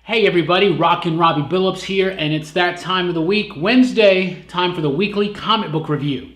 Hey everybody, Rockin Robbie Billups here, and it's that time of the week, Wednesday, time for the weekly comic book review.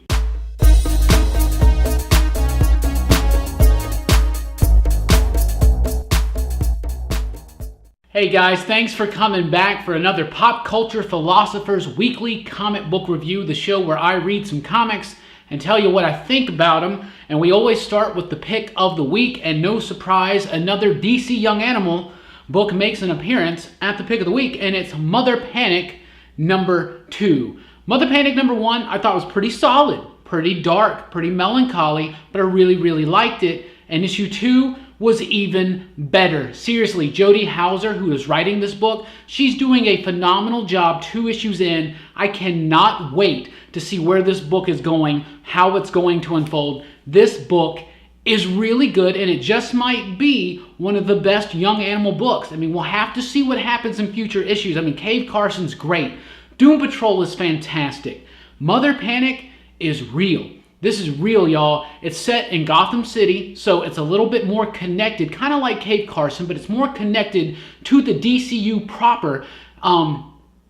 Hey guys, thanks for coming back for another Pop Culture Philosophers Weekly Comic Book Review, the show where I read some comics and tell you what I think about them. And we always start with the pick of the week, and no surprise, another DC Young Animal book makes an appearance at the pick of the week, and it's Mother Panic number 2. Mother Panic number 1 I thought was pretty solid, pretty dark, pretty melancholy, but I really liked it. And issue 2 was even better. Seriously, Jody Houser, who is writing this book, she's doing a phenomenal job 2 issues in. I cannot wait to see where this book is going, how it's going to unfold. This book is really good, and it just might be one of the best Young Animal books. I mean, we'll have to see what happens in future issues. I mean, Cave Carson's great. Doom Patrol is fantastic. Mother Panic is real. This is real, y'all. It's set in Gotham City, so it's a little bit more connected, kind of like Cave Carson, but it's more connected to the DCU proper.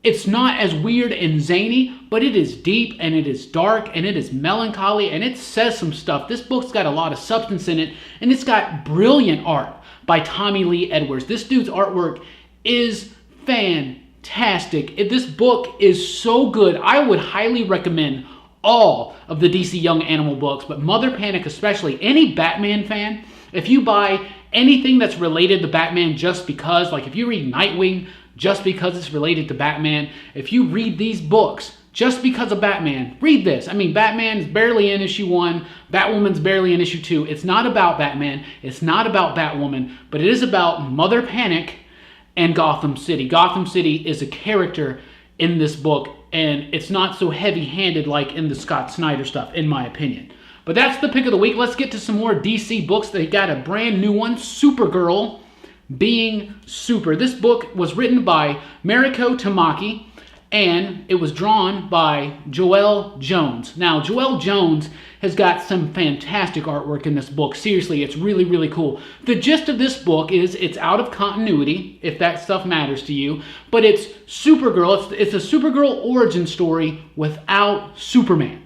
It's not as weird and zany, but it is deep, and it is dark, and it is melancholy, and it says some stuff. This book's got a lot of substance in it, and it's got brilliant art by Tommy Lee Edwards. This dude's artwork is fantastic. This book is so good. I would highly recommend all of the DC Young Animal books, but Mother Panic especially. Any Batman fan, if you buy anything that's related to Batman just because, like if you read Nightwing just because it's related to Batman, if you read these books just because of Batman, read this. I mean, Batman is barely in issue 1, Batwoman's barely in issue 2. It's not about Batman, it's not about Batwoman, but it is about Mother Panic and Gotham City. Gotham City is a character in this book, and it's not so heavy-handed like in the Scott Snyder stuff, in my opinion. But that's the pick of the week. Let's get to some more DC books. They got a brand new one, Supergirl, Being Super. This book was written by Mariko Tamaki, and it was drawn by Joelle Jones. Now, Joelle Jones has got some fantastic artwork in this book. Seriously, it's really cool. The gist of this book is it's out of continuity, if that stuff matters to you, but it's Supergirl. It's a Supergirl origin story without Superman.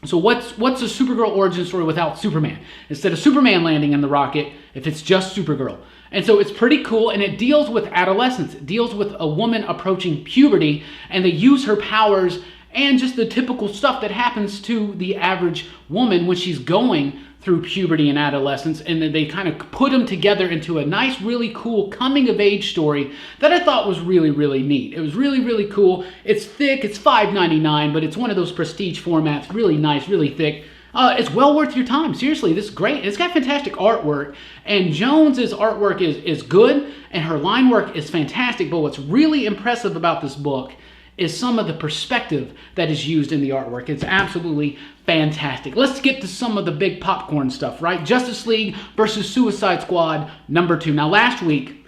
So what's a Supergirl origin story without Superman? Instead of Superman landing in the rocket, if it's just Supergirl. And so it's pretty cool, and it deals with adolescence. It deals with a woman approaching puberty, and they use her powers and just the typical stuff that happens to the average woman when she's going through puberty and adolescence, and then they kind of put them together into a nice, really cool coming-of-age story that I thought was really neat. It was really cool. It's thick. It's $5.99, but it's one of those prestige formats. Really nice, really thick. It's well worth your time. Seriously, this is great. It's got fantastic artwork, and Jones's artwork is good, and her line work is fantastic, but what's really impressive about this book is some of the perspective that is used in the artwork. It's absolutely fantastic. Let's get to some of the big popcorn stuff, right? Justice League versus Suicide Squad number 2. Now, last week,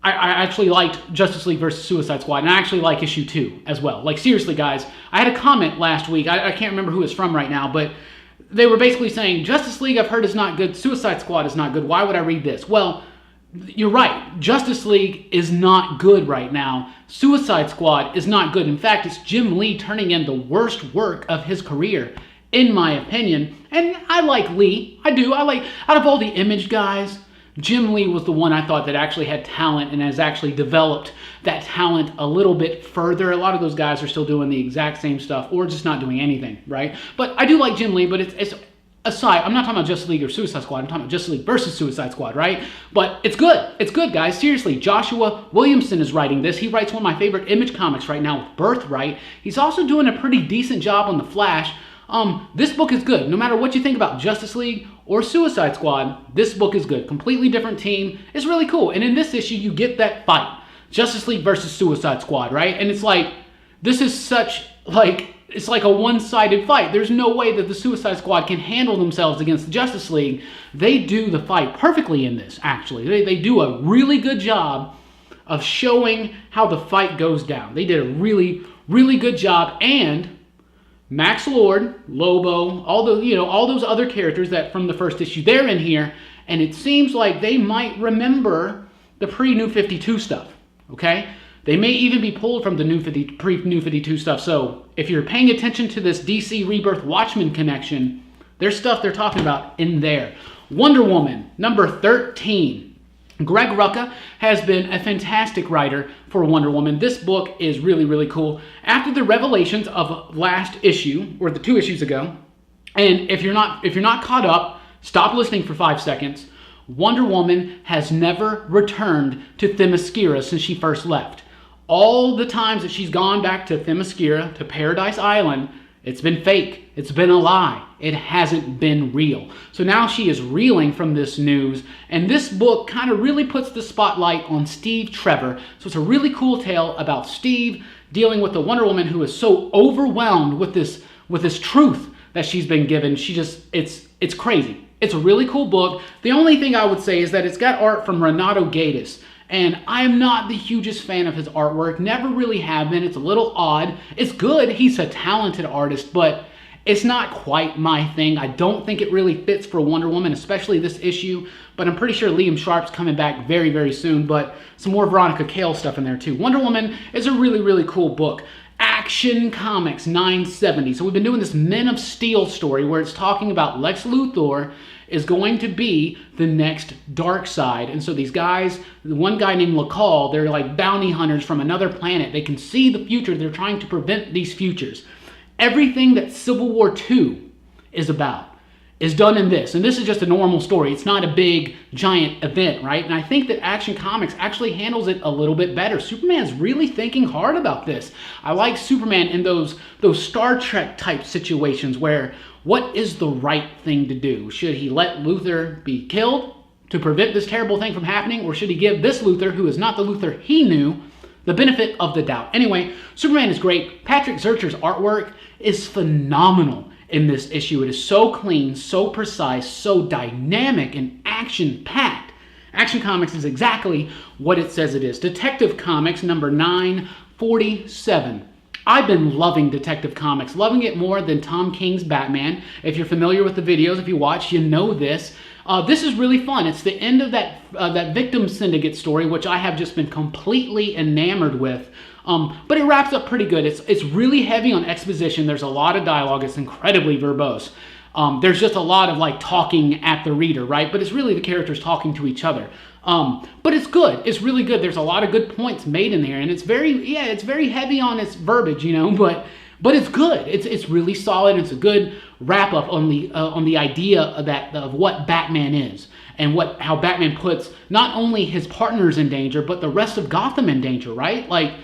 I actually liked Justice League versus Suicide Squad, and I actually like issue 2 as well. Like, seriously, guys, I had a comment last week. I can't remember who it's from right now, but they were basically saying, Justice League I've heard is not good, Suicide Squad is not good, why would I read this? Well, you're right. Justice League is not good right now. Suicide Squad is not good. In fact, it's Jim Lee turning in the worst work of his career, in my opinion. And I like Lee. I do. Out of all the Image guys, Jim Lee was the one I thought that actually had talent and has actually developed that talent a little bit further. A lot of those guys are still doing the exact same stuff or just not doing anything, right? But I do like Jim Lee, but it's aside, I'm not talking about Justice League or Suicide Squad. I'm talking about Justice League versus Suicide Squad, right? But it's good. It's good, guys. Seriously, Joshua Williamson is writing this. He writes one of my favorite Image comics right now with Birthright. He's also doing a pretty decent job on The Flash. This book is good. No matter what you think about Justice League or Suicide Squad, this book is good. Completely different team. It's really cool. And in this issue, you get that fight. Justice League versus Suicide Squad, right? And it's like, this is such, like, it's like a one-sided fight. There's no way that the Suicide Squad can handle themselves against the Justice League. They do the fight perfectly in this, actually. They do a really good job of showing how the fight goes down. They did a really good job, and Max Lord, Lobo, all those other characters that from the first issue, they're in here, and it seems like they might remember the pre-New 52 stuff. okay? They may even be pulled from the pre-New 52 stuff. So if you're paying attention to this DC Rebirth Watchmen connection, there's stuff they're talking about in there. Wonder Woman, number 13. Greg Rucka has been a fantastic writer for Wonder Woman. This book is really, really cool. After the revelations of last issue, or the 2 issues ago, and if you're not caught up, stop listening for 5 seconds. Wonder Woman has never returned to Themyscira since she first left. All the times that she's gone back to Themyscira, to Paradise Island, it's been fake. It's been a lie. It hasn't been real. So now she is reeling from this news, and this book kind of really puts the spotlight on Steve Trevor. So it's a really cool tale about Steve dealing with the Wonder Woman who is so overwhelmed with this truth that she's been given. It's crazy. It's a really cool book. The only thing I would say is that it's got art from Renato Gaitis. And I'm not the hugest fan of his artwork, never really have been. It's a little odd. It's good, he's a talented artist, but it's not quite my thing. I don't think it really fits for Wonder Woman, especially this issue, but I'm pretty sure Liam Sharp's coming back very, very soon, but some more Veronica Cale stuff in there too. Wonder Woman is a really, really cool book. Action Comics 970. So we've been doing this Men of Steel story where it's talking about Lex Luthor is going to be the next Darkseid. And so these guys, one guy named LaCall, they're like bounty hunters from another planet. They can see the future. They're trying to prevent these futures. Everything that Civil War II is about is done in this. And this is just a normal story. It's not a big, giant event, right? And I think that Action Comics actually handles it a little bit better. Superman's really thinking hard about this. I like Superman in those Star Trek type situations where what is the right thing to do? Should he let Luthor be killed to prevent this terrible thing from happening? Or should he give this Luthor, who is not the Luthor he knew, the benefit of the doubt? Anyway, Superman is great. Patrick Zircher's artwork is phenomenal in this issue. It is so clean, so precise, so dynamic, and action-packed. Action Comics is exactly what it says it is. Detective Comics number 947. I've been loving Detective Comics, loving it more than Tom King's Batman. If you're familiar with the videos, if you watch, you know this. This is really fun. It's the end of that Victim Syndicate story, which I have just been completely enamored with. But it wraps up pretty good. It's really heavy on exposition. There's a lot of dialogue. It's incredibly verbose. There's just a lot of like talking at the reader, right? But it's really the characters talking to each other. But it's good. It's really good. There's a lot of good points made in there, and it's very heavy on its verbiage, you know. But it's good. It's really solid. It's a good wrap up on the idea of what Batman is and how Batman puts not only his partners in danger, but the rest of Gotham in danger, right? Like,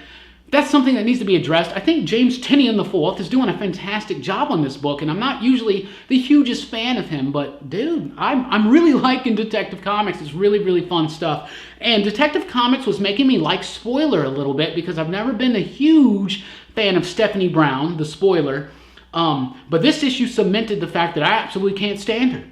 that's something that needs to be addressed. I think James Tynion IV is doing a fantastic job on this book, and I'm not usually the hugest fan of him, but dude, I'm really liking Detective Comics. It's really, really fun stuff. And Detective Comics was making me like Spoiler a little bit because I've never been a huge fan of Stephanie Brown, the Spoiler. But this issue cemented the fact that I absolutely can't stand her.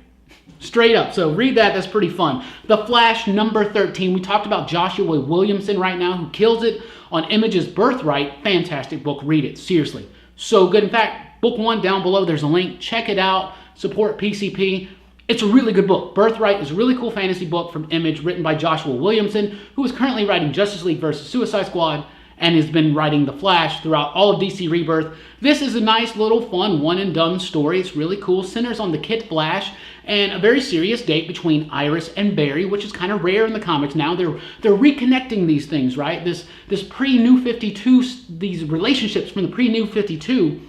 Straight up. So read that. That's pretty fun. The Flash number 13. We talked about Joshua Williamson right now, who kills it on Image's Birthright. Fantastic book. Read it. Seriously. So good. In fact, book 1 down below. There's a link. Check it out. Support PCP. It's a really good book. Birthright is a really cool fantasy book from Image written by Joshua Williamson, who is currently writing Justice League vs. Suicide Squad and has been writing The Flash throughout all of DC Rebirth. This is a nice little fun one-and-done story. It's really cool. Centers on the Kid Flash and a very serious date between Iris and Barry, which is kind of rare in the comics now. They're reconnecting these things, right? This pre-New 52, these relationships from the pre-New 52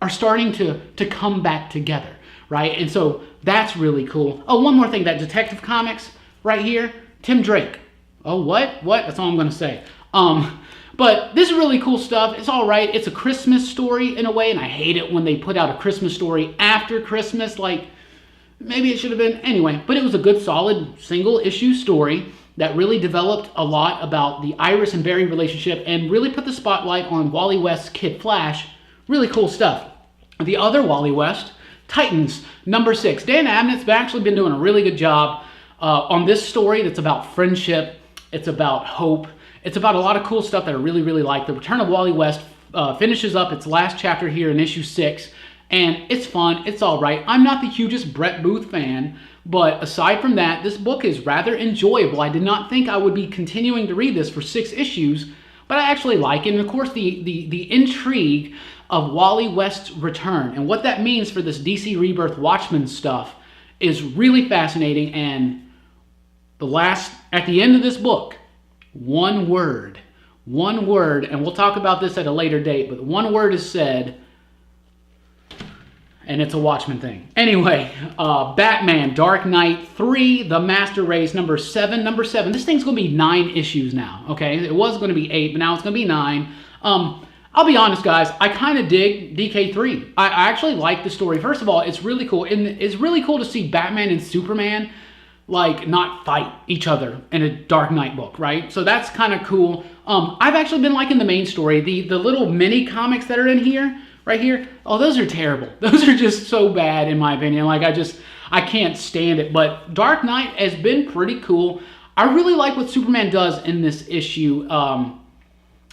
are starting to come back together, right? And so that's really cool. Oh, one more thing, that Detective Comics right here, Tim Drake. Oh, what? That's all I'm going to say. But this is really cool stuff. It's all right. It's a Christmas story in a way, and I hate it when they put out a Christmas story after Christmas. Like, maybe it should have been. Anyway, but it was a good, solid, single-issue story that really developed a lot about the Iris and Barry relationship and really put the spotlight on Wally West's Kid Flash. Really cool stuff. The other Wally West, Titans, number 6. Dan Abnett's actually been doing a really good job on this story that's about friendship. It's about hope. It's about a lot of cool stuff that I really, really like. The Return of Wally West finishes up its last chapter here in issue 6, and it's fun. It's all right. I'm not the hugest Brett Booth fan, But aside from that, this book is rather enjoyable. I did not think I would be continuing to read this for 6 issues, but I actually like it. And of course, the intrigue of Wally West's return and what that means for this DC Rebirth Watchmen stuff is really fascinating. And at the end of this book, one word, and we'll talk about this at a later date, but one word is said, and it's a Watchmen thing. Anyway, Batman Dark Knight 3, The Master Race, number 7. This thing's going to be 9 issues now, okay? It was going to be 8, but now it's going to be 9. I'll be honest, guys, I kind of dig DK3. I actually like the story. First of all, it's really cool. And it's really cool to see Batman and Superman like not fight each other in a Dark Knight book, right? So that's kind of cool. I've actually been liking the main story. The little mini comics that are in here, right here, oh, those are terrible. Those are just so bad in my opinion. Like I can't stand it. But Dark Knight has been pretty cool. I really like what Superman does in this issue.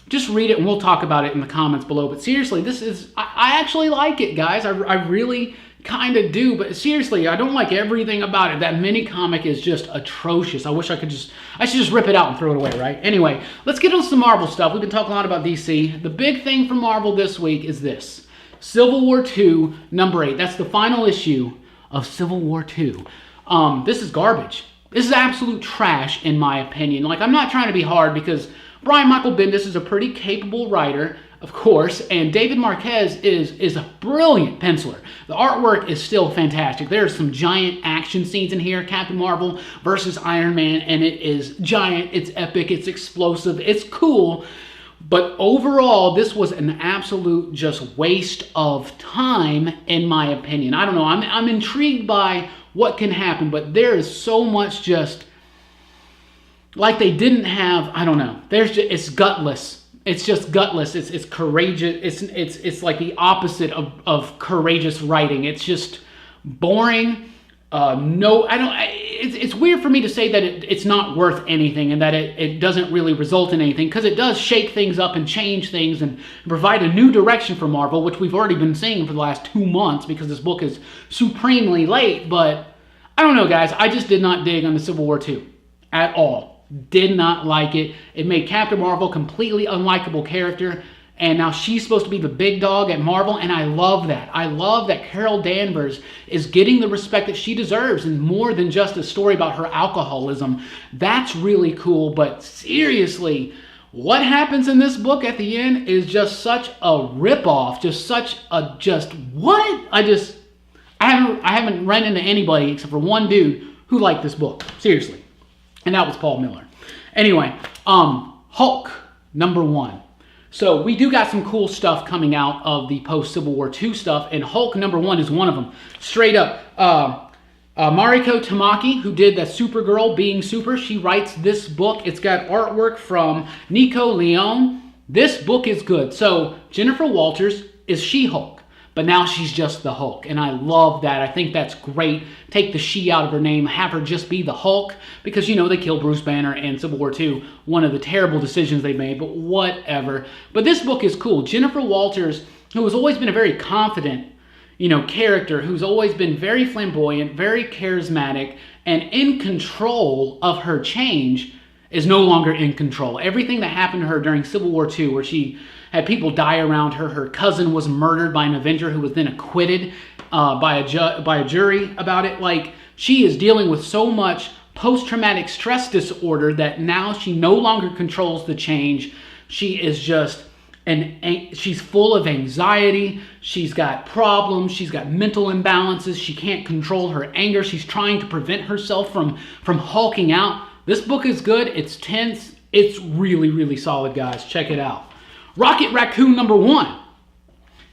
Just read it and we'll talk about it in the comments below. But seriously, I actually like it, guys. I really kind of do. But seriously, I don't like everything about it. That mini comic is just atrocious. I should just rip it out and throw it away, right? Anyway, let's get on some Marvel stuff. We've been talking a lot about DC. The big thing for Marvel this week is this. Civil War II, number 8. That's the final issue of Civil War II. This is garbage. This is absolute trash, in my opinion. Like, I'm not trying to be hard because Brian Michael Bendis is a pretty capable writer, of course, and David Marquez is a brilliant penciler. The artwork is still fantastic. There's some giant action scenes in here, Captain Marvel versus Iron Man, and it is giant, it's epic, it's explosive, it's cool. But overall, this was an absolute just waste of time, in my opinion. I don't know, I'm intrigued by what can happen, but there is so much just like they didn't have, I don't know. It's gutless. It's just gutless. It's courageous. It's like the opposite of courageous writing. It's just boring. It's weird for me to say that it's not worth anything and that it doesn't really result in anything, because it does shake things up and change things and provide a new direction for Marvel, which we've already been seeing for the last 2 months because this book is supremely late. But I don't know, guys. I just did not dig on the Civil War II at all. Did not like it. It made Captain Marvel a completely unlikable character, and now she's supposed to be the big dog at Marvel, and I love that. I love that Carol Danvers is getting the respect that she deserves, and more than just a story about her alcoholism. That's really cool, but seriously, what happens in this book at the end is just such a ripoff, what? I haven't run into anybody except for one dude who liked this book, seriously. And that was Paul Miller. Anyway, Hulk, number 1. So we do got some cool stuff coming out of the post-Civil War II stuff, and Hulk number 1 is one of them. Straight up. Mariko Tamaki, who did the Supergirl Being Super, she writes this book. It's got artwork from Nico Leone. This book is good. So Jennifer Walters is She-Hulk, but now she's just the Hulk, and I love that. I think that's great. Take the she out of her name, have her just be the Hulk, because, you know, they killed Bruce Banner in Civil War II, one of the terrible decisions they made, but whatever. But this book is cool. Jennifer Walters, who has always been a very confident, you know, character, who's always been very flamboyant, very charismatic, and in control of her change, is no longer in control. Everything that happened to her during Civil War II, where she had people die around her, her cousin was murdered by an Avenger who was then acquitted by a jury about it. Like, she is dealing with so much post-traumatic stress disorder that now she no longer controls the change. She is just, she's full of anxiety. She's got problems. She's got mental imbalances. She can't control her anger. She's trying to prevent herself from hulking out. This book is good. It's tense. It's really, really solid, guys. Check it out. Rocket Raccoon number 1.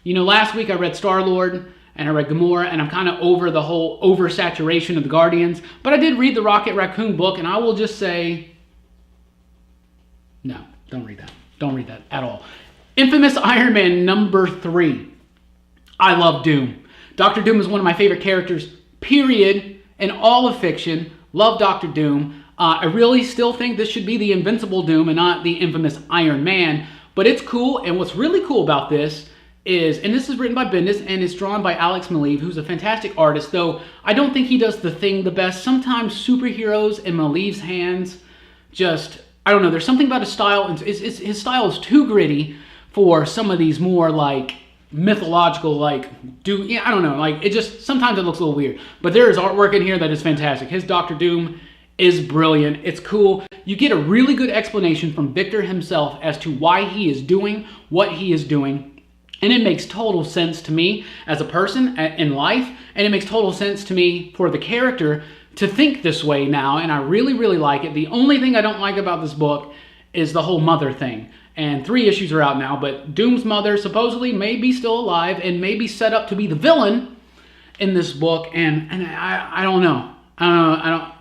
You know, last week I read Star-Lord and I read Gamora, and I'm kind of over the whole oversaturation of the Guardians. But I did read the Rocket Raccoon book, and I will just say, no, don't read that. Don't read that at all. Infamous Iron Man number 3. I love Doom. Dr. Doom is one of my favorite characters, period, in all of fiction. Love Dr. Doom. I really still think this should be the Invincible Doom and not the infamous Iron Man. But it's cool, and what's really cool about this is, and this is written by Bendis and it's drawn by Alex Maleev, who's a fantastic artist, though I don't think he does the thing the best. Sometimes superheroes in Maleev's hands just, I don't know, there's something about his style. His style is too gritty for some of these more like mythological, like, I don't know, like, it just, sometimes it looks a little weird. But there is artwork in here that is fantastic. His Doctor Doom is brilliant. It's cool. You get a really good explanation from Victor himself as to why he is doing what he is doing. And it makes total sense to me as a person in life, and it makes total sense to me for the character to think this way now, and I really, really like it. The only thing I don't like about this book is the whole mother thing. And 3 issues are out now, but Doom's mother supposedly may be still alive and may be set up to be the villain in this book, and I don't know. I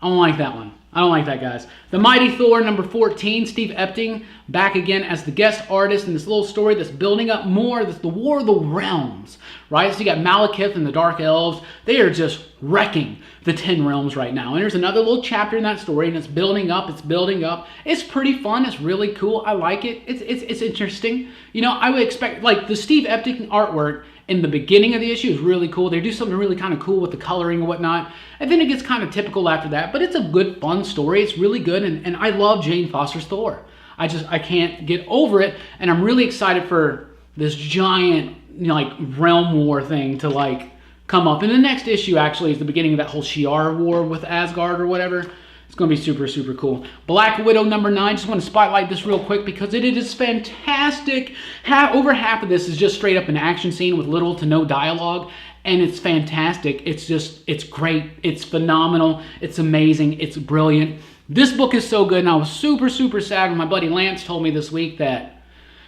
don't like that one. I don't like that, guys. The Mighty Thor, number 14, Steve Epting, back again as the guest artist in this little story that's building up more. That's the War of the Realms, right? So you got Malekith and the Dark Elves. They are just wrecking the 10 realms right now. And there's another little chapter in that story, and it's building up, it's building up. It's pretty fun. It's really cool. I like it. It's interesting. You know, I would expect, like, the Steve Epting artwork in the beginning of the issue is really cool. They do something really kind of cool with the coloring and whatnot. And then it gets kind of typical after that. But it's a good, fun story. It's really good. And I love Jane Foster's Thor. I can't get over it. And I'm really excited for this giant, you know, like, realm war thing to, like, come up. And the next issue, actually, is the beginning of that whole Shi'ar war with Asgard or whatever. It's going to be super, super cool. Black Widow number 9. Just want to spotlight this real quick because it is fantastic. Over half of this is just straight up an action scene with little to no dialogue. And it's fantastic. It's great. It's phenomenal. It's amazing. It's brilliant. This book is so good. And I was super, super sad when my buddy Lance told me this week that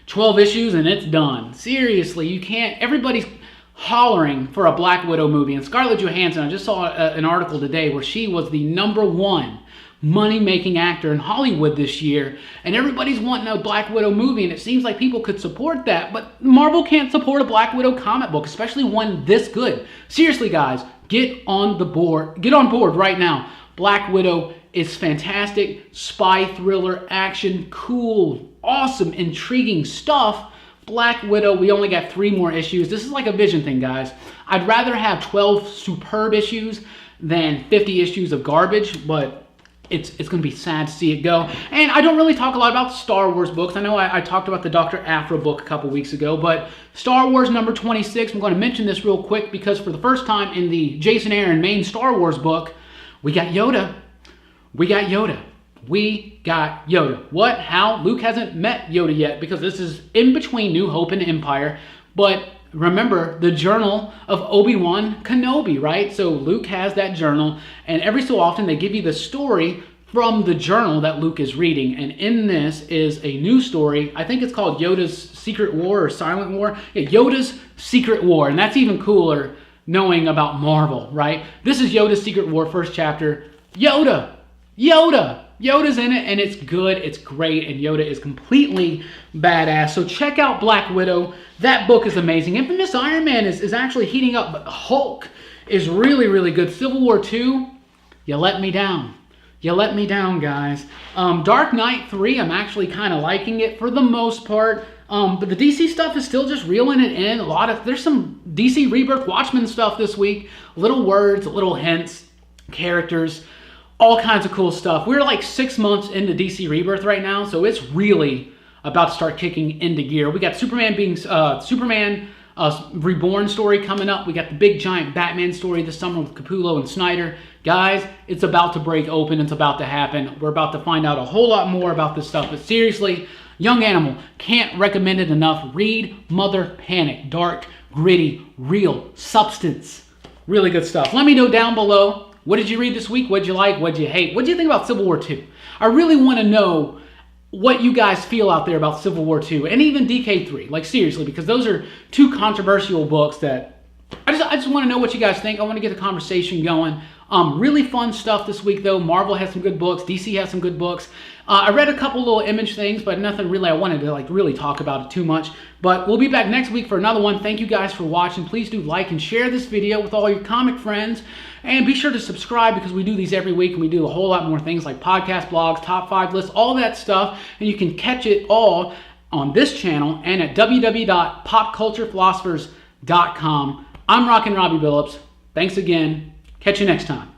12 issues and it's done. Seriously, you can't. Everybody's hollering for a Black Widow movie. And Scarlett Johansson, I just saw an article today where she was the #1 money-making actor in Hollywood this year, and everybody's wanting a Black Widow movie, and it seems like people could support that, but Marvel can't support a Black Widow comic book, especially one this good. Seriously, guys, get on board right now. Black Widow is fantastic, spy thriller, action, cool, awesome, intriguing stuff. Black Widow, we only got 3 more issues. This is like a Vision thing, guys. I'd rather have 12 superb issues than 50 issues of garbage, but it's going to be sad to see it go. And I don't really talk a lot about Star Wars books. I know I talked about the Dr. Aphra book a couple weeks ago, but Star Wars number 26, I'm going to mention this real quick because for the first time in the Jason Aaron main Star Wars book, we got Yoda. We got Yoda. We got Yoda. What? How? Luke hasn't met Yoda yet because this is in between New Hope and Empire, but remember the journal of Obi-Wan Kenobi, right? So Luke has that journal, and every so often they give you the story from the journal that Luke is reading. And in this is a new story. I think it's called Yoda's Secret War or Silent War. Yeah, Yoda's Secret War, and that's even cooler knowing about Marvel, right? This is Yoda's Secret War, first chapter. Yoda's in it, and it's good, it's great, and Yoda is completely badass. So check out Black Widow. That book is amazing. Infamous Iron Man is actually heating up, but Hulk is really, really good. Civil War 2, you let me down. You let me down, guys. Dark Knight 3, I'm actually kind of liking it for the most part. But the DC stuff is still just reeling it in. There's some DC Rebirth Watchmen stuff this week. Little words, little hints, characters, all kinds of cool stuff. We're like 6 months into DC Rebirth right now, so it's really about to start kicking into gear. We got Superman Reborn story coming up. We got the big giant Batman story this summer with Capullo and Snyder. Guys, it's about to break open. It's about to happen. We're about to find out a whole lot more about this stuff. But seriously, Young Animal, can't recommend it enough. Read Mother Panic. Dark, gritty, real, substance. Really good stuff. Let me know down below. What did you read this week? What did you like? What did you hate? What did you think about Civil War 2? I really want to know what you guys feel out there about Civil War 2 and even DK3. Like, seriously, because those are 2 controversial books that I just want to know what you guys think. I want to get the conversation going. Really fun stuff this week, though. Marvel has some good books. DC has some good books. I read a couple little Image things, but nothing really I wanted to like really talk about it too much. But we'll be back next week for another one. Thank you guys for watching. Please do like and share this video with all your comic friends. And be sure to subscribe because we do these every week, and we do a whole lot more things like podcast, blogs, top 5 lists, all that stuff. And you can catch it all on this channel and at www.popculturephilosophers.com. I'm Rockin Robbie Billups. Thanks again. Catch you next time.